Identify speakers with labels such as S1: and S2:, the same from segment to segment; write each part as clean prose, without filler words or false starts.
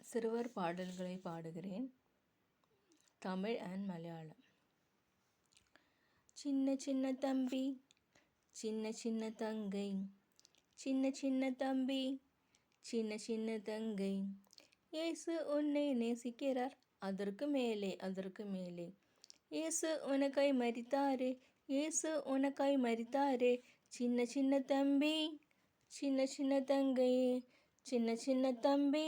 S1: சிறுவர் பாடல்களை பாடுகிறேன். தமிழ் அண்ட் மலையாளம். சின்ன சின்ன தம்பி, சின்ன சின்ன தங்கை, சின்ன சின்ன தம்பி, சின்ன சின்ன தங்கை, இயேசு உன்னை நேசிக்கிறார், அதற்கு மேலே அதற்கு மேலே. இயேசு உனக்காய் மரித்தாரே, இயேசு உனக்காய் மரித்தாரே. சின்ன சின்ன தம்பி, சின்ன சின்ன தங்கை, சின்ன சின்ன தம்பி,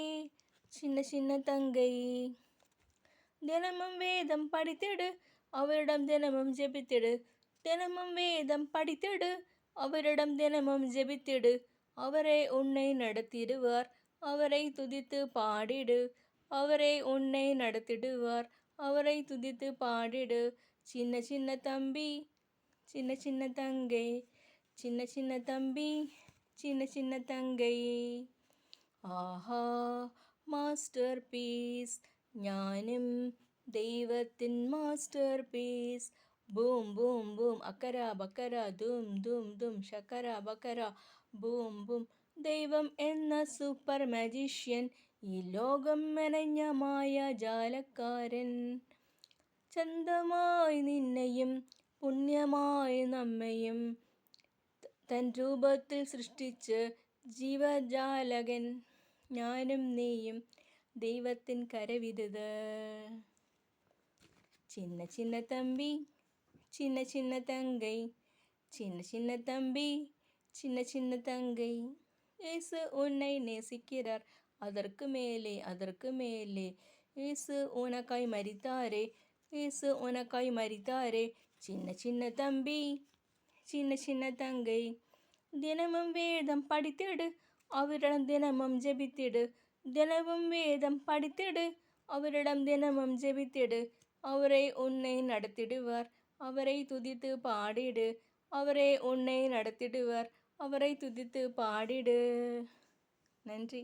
S1: சின்ன சின்ன தங்கை. தினமும் வேதம் படித்திடு, அவரிடம் தினமும் ஜெபித்திடு. தினமும் வேதம் படித்திடு, அவரிடம் தினமும் ஜெபித்திடு. அவரே உன்னை நடத்திடுவார், அவரை துதித்து பாடிடு. அவரே உன்னை நடத்திடுவார், அவரை துதித்து பாடிடு. சின்ன சின்ன தம்பி, சின்ன சின்ன தங்கை, சின்ன சின்ன தம்பி, சின்ன சின்ன தங்கை. ஆஹா மாஸ்டர் பீஸ், ஞானம் தெய்வத்தின் மாஸ்டர் பீஸ். பூம் பூம் பூம் அக்கரா பக்கரா, தூம் தூம் தூம் ஷக்கரா பக்கரா, பூம் பூம். ദൈവം എന്ന സൂപ്പർ മജീഷ്യൻ, ഈ ലോകം മെനഞ്ഞ മായാജാലക്കാരൻ. ചന്തമായി നിന്നെയും പുണ്യമായി നമ്മയും തൻ രൂപത്തിൽ സൃഷ്ടിച്ച് ജീവജാലകൻ. ഞാനും നീയും ദൈവത്തിൻ കരവിരുത്. சின்ன சின்ன தம்பி, சின்ன சின்ன தங்கை, சின்ன சின்ன தம்பி, சின்ன சின்ன தங்கை. இயேசு உன்னை நேசிக்கிறார், அதற்கு மேலே அதற்கு மேலே. இயேசு உனக்காய் மரித்தாரே, இயேசு உனக்காய் மரித்தாரே. சின்ன சின்ன தம்பி, சின்ன சின்ன தங்கை. தினமும் வேதம் படித்திடு, அவரிடம் தினமும் ஜெபித்திடு. தினமும் வேதம் படித்திடு, அவரிடம் தினமும் ஜெபித்திடு. அவரே உன்னை நடத்திடுவார், அவரை துதித்து பாடிடு. அவரே உன்னை நடத்திடுவார், அவரை துதித்து பாடிடு. நன்றி.